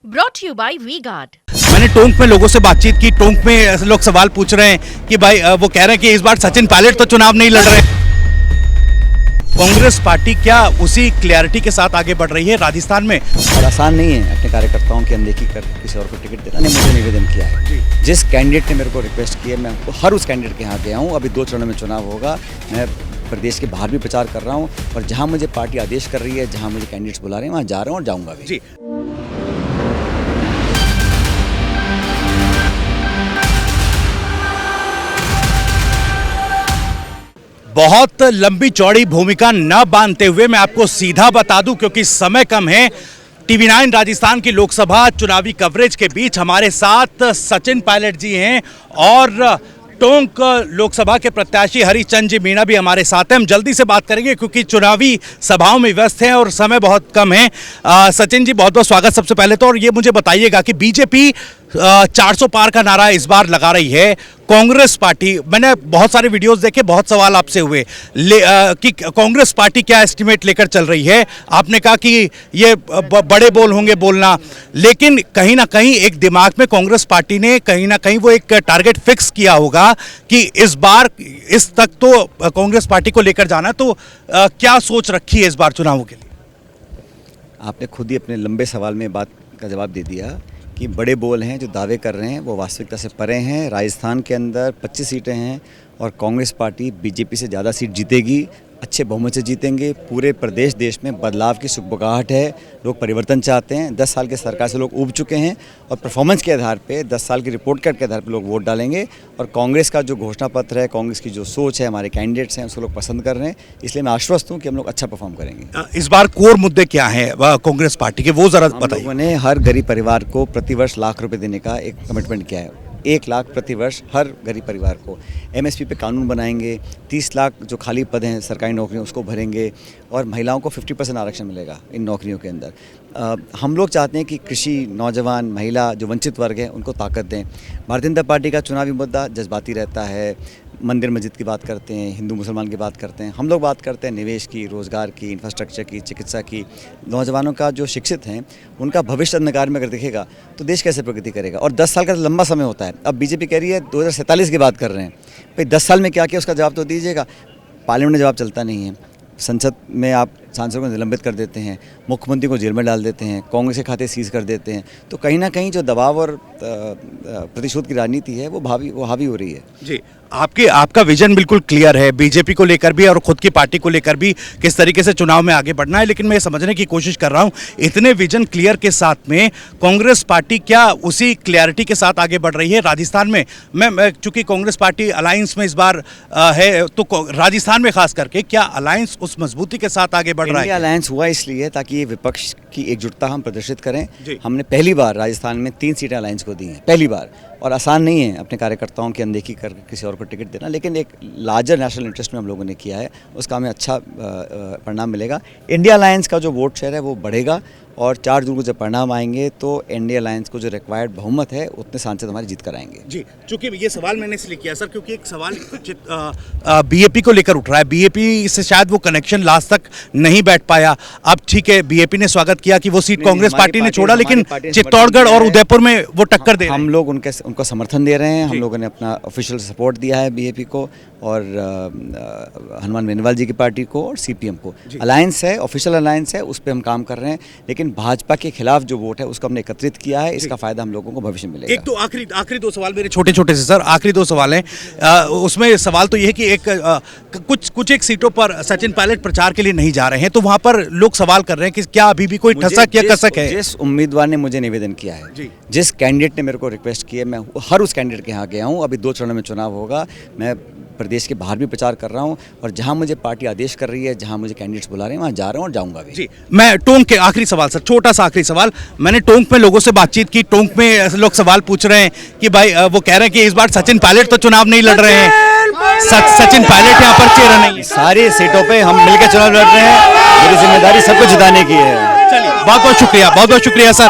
Brought to you by V-Guard. मैंने टोंक में लोगों से बातचीत की। टोंक में लोग सवाल पूछ रहे हैं कि भाई वो कह रहे हैं कि इस बार सचिन पायलट तो चुनाव नहीं लड़ रहे। कांग्रेस पार्टी क्या उसी क्लैरिटी के साथ आगे बढ़ रही है राजस्थान में? और आसान नहीं है अपने कार्यकर्ताओं की अनदेखी कर किसी और को टिकट देना। ने मुझे निवेदन किया है, जिस कैंडिडेट ने मेरे को रिक्वेस्ट किया मैं हर उस कैंडिडेट के यहाँ गया हूँ। अभी 2 चरणों में चुनाव होगा। मैं प्रदेश के बाहर भी प्रचार कर रहा हूँ और जहाँ मुझे पार्टी आदेश कर रही है, जहाँ मुझे कैंडिडेट्स बुला रहे हैं, वहाँ जा रहा हूँ और जाऊँगा भी। जी बहुत लंबी चौड़ी भूमिका न बांधते हुए मैं आपको सीधा बता दूं, क्योंकि समय कम है। TV9 राजस्थान की लोकसभा चुनावी कवरेज के बीच हमारे साथ सचिन पायलट जी हैं और टोंक लोकसभा के प्रत्याशी हरिचंद जी मीणा भी हमारे साथ हैं। हम जल्दी से बात करेंगे क्योंकि चुनावी सभाओं में व्यस्त हैं और समय बहुत कम है। सचिन जी बहुत बहुत स्वागत सबसे पहले तो। और ये मुझे बताइएगा कि बीजेपी 400 पार का नारा इस बार लगा रही है। कांग्रेस पार्टी, मैंने बहुत सारे वीडियोस देखे, बहुत सवाल आपसे हुए कि कांग्रेस पार्टी क्या एस्टिमेट लेकर चल रही है। आपने कहा कि ये बड़े बोल होंगे बोलना, लेकिन कहीं ना कहीं एक दिमाग में कांग्रेस पार्टी ने कहीं ना कहीं वो एक टारगेट फिक्स किया होगा कि इस बार इस तक तो कांग्रेस पार्टी को लेकर जाना। तो क्या सोच रखी है इस बार चुनावों के लिए? आपने खुद ही अपने लंबे सवाल में बात का जवाब दे दिया कि बड़े बोल हैं, जो दावे कर रहे हैं वो वास्तविकता से परे हैं। राजस्थान के अंदर 25 सीटें हैं और कांग्रेस पार्टी बीजेपी से ज़्यादा सीट जीतेगी, अच्छे बहुमत से जीतेंगे। पूरे प्रदेश देश में बदलाव की सुगबुगाहट है, लोग परिवर्तन चाहते हैं। 10 साल के सरकार से लोग ऊब चुके हैं और परफॉर्मेंस के आधार पे 10 साल की रिपोर्ट कार्ड के आधार पे लोग वोट डालेंगे। और कांग्रेस का जो घोषणा पत्र है, कांग्रेस की जो सोच है, हमारे कैंडिडेट्स हैं, उसको लोग पसंद कर रहे हैं। इसलिए मैं आश्वस्त हूँ कि हम लोग अच्छा परफॉर्म करेंगे। इस बार कोर मुद्दे क्या हैं कांग्रेस पार्टी के, वो जरा बताइए। लोगों ने हर गरीब परिवार को प्रतिवर्ष लाख रुपये देने का एक कमिटमेंट किया है। 1 लाख प्रतिवर्ष हर गरीब परिवार को। MSP पे कानून बनाएंगे। 30 लाख जो खाली पद हैं सरकारी नौकरियों उसको भरेंगे और महिलाओं को 50% आरक्षण मिलेगा इन नौकरियों के अंदर। हम लोग चाहते हैं कि कृषि, नौजवान, महिला, जो वंचित वर्ग है उनको ताकत दें। भारतीय जनता पार्टी का चुनावी मुद्दा जज्बाती रहता है। मंदिर मस्जिद की बात करते हैं, हिंदू मुसलमान की बात करते हैं। हम लोग बात करते हैं निवेश की, रोज़गार की, इंफ्रास्ट्रक्चर की, चिकित्सा की। नौजवानों का जो शिक्षित हैं उनका भविष्य अंधकार में अगर दिखेगा तो देश कैसे प्रगति करेगा। और 10 साल का लंबा समय होता है। अब बीजेपी कह रही है 2047 की बात कर रहे हैं। भाई 10 साल में क्या किया उसका जवाब तो दीजिएगा। पार्लियामेंट में जवाब चलता नहीं है। संसद में आप सांसदों को निलंबित कर देते हैं, मुख्यमंत्री को जेल में डाल देते हैं, कांग्रेस के खाते सीज कर देते हैं। तो कहीं ना कहीं जो दबाव और प्रतिशोध की राजनीति है वो हावी हो रही है। जी, आपका विजन बिल्कुल क्लियर है, बीजेपी को लेकर भी और खुद की पार्टी को लेकर भी किस तरीके से चुनाव में आगे बढ़ना है। लेकिन मैं ये समझने की कोशिश कर रहा हूँ, इतने विजन क्लियर के साथ में कांग्रेस पार्टी क्या उसी क्लैरिटी के साथ आगे बढ़ रही है राजस्थान में? मैं चूंकि कांग्रेस पार्टी अलायंस में इस बार है, तो राजस्थान में खास करके क्या अलायंस उस मजबूती के साथ आगे बढ़ रहा है? अलायंस हुआ इसलिए ताकि विपक्ष की एकजुटता हम प्रदर्शित करें। हमने पहली बार राजस्थान में 3 सीटें अलायंस को दी हैं, पहली बार। और आसान नहीं है अपने कार्यकर्ताओं की अनदेखी कर किसी और को टिकट देना, लेकिन एक लार्जर नेशनल इंटरेस्ट में हम लोगों ने किया है, उसका हमें अच्छा परिणाम मिलेगा। इंडिया अलायंस का जो वोट शेयर है वो बढ़ेगा और 4 जून को जब परिणाम आएंगे तो इंडिया अलायंस को जो रिक्वायर्ड बहुमत है उतने सांसद हमारे जीत कर आएंगे। जी, चूंकि ये सवाल मैंने इसलिए किया सर क्योंकि एक सवाल बीएपी को लेकर उठ रहा है। बीएपी से शायद वो कनेक्शन लास्ट तक नहीं बैठ पाया। अब ठीक है, बीएपी ने स्वागत किया कि वो सीट कांग्रेस पार्टी ने छोड़ा, लेकिन चित्तौड़गढ़ और उदयपुर में वो टक्कर दे रहे हैं। हम लोग उनको समर्थन दे रहे हैं। हम लोगों ने अपना ऑफिशियल सपोर्ट दिया है बीएपी को और हनुमान बेनीवाल जी की पार्टी को और CPM को। अलायंस है, ऑफिशियल अलायंस है, उस पर हम काम कर रहे हैं। लेकिन भाजपा के खिलाफ जो वोट है उसको हमने एकत्रित किया है। इसका फायदा हम लोगों को भविष्य में मिलेगा। एक तो आखिरी 2 सवाल मेरे छोटे छोटे से सर, आखिरी 2 सवाल हैं। उसमें सवाल तो ये है कि कुछ एक सीटों पर सचिन पायलट प्रचार के लिए नहीं जा रहे हैं, तो वहां पर लोग सवाल कर रहे हैं कि क्या अभी भी कोई ठसक या कसक है? जिस उम्मीदवार ने मुझे निवेदन किया है, जिस कैंडिडेट ने मेरे को रिक्वेस्ट की है, मैं हर उस कैंडिडेट के यहाँ गया हूँ। अभी 2 चरणों में चुनाव होगा। मैं प्रदेश के बाहर भी प्रचार कर रहा हूं और जहां मुझे पार्टी आदेश कर रही है, जहां मुझे कैंडिडेट्स बुला रहे हैं, वहां जा रहा हूं और जाऊंगा भी। जी, मैं टोंक के आखिरी सवाल सर, छोटा सा आखिरी सवाल। मैंने टोंक में लोगों से बातचीत की। टोंक में लोग सवाल पूछ रहे हैं कि भाई वो कह रहे हैं कि इस बार सचिन पायलट तो चुनाव नहीं लड़ रहे हैं। सचिन पायलट यहाँ पर चेहरा नहीं है। सारी सीटों पे हम मिलकर चुनाव लड़ रहे हैं। मेरी जिम्मेदारी सबको जिताने की है। चलिए, बहुत बहुत शुक्रिया सर।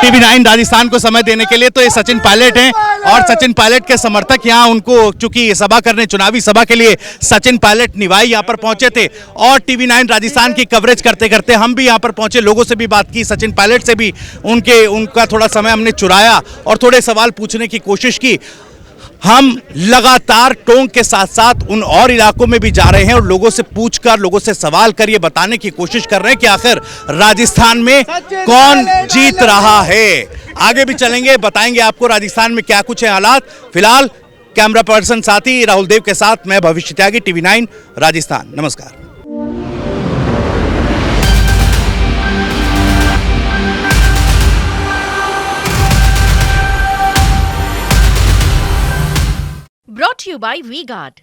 टीवी 9 राजस्थान को समय देने के लिए। तो ये सचिन पायलट हैं और सचिन पायलट के समर्थक यहाँ उनको चूंकि सभा करने चुनावी सभा के लिए सचिन पायलट निवाई यहाँ पर पहुंचे थे और टीवी 9 राजस्थान की कवरेज करते करते हम भी यहाँ पर पहुंचे, लोगों से भी बात की, सचिन पायलट से भी उनका थोड़ा समय हमने चुराया और थोड़े सवाल पूछने की कोशिश की। हम लगातार टोंक के साथ साथ उन और इलाकों में भी जा रहे हैं और लोगों से पूछकर, लोगों से सवाल कर ये बताने की कोशिश कर रहे हैं कि आखिर राजस्थान में कौन जीत रहा है। आगे भी चलेंगे, बताएंगे आपको राजस्थान में क्या कुछ है हालात। फिलहाल कैमरा पर्सन साथी राहुल देव के साथ मैं भविष्य त्यागी, टीवी 9 राजस्थान। नमस्कार। Brought to you by V-Guard.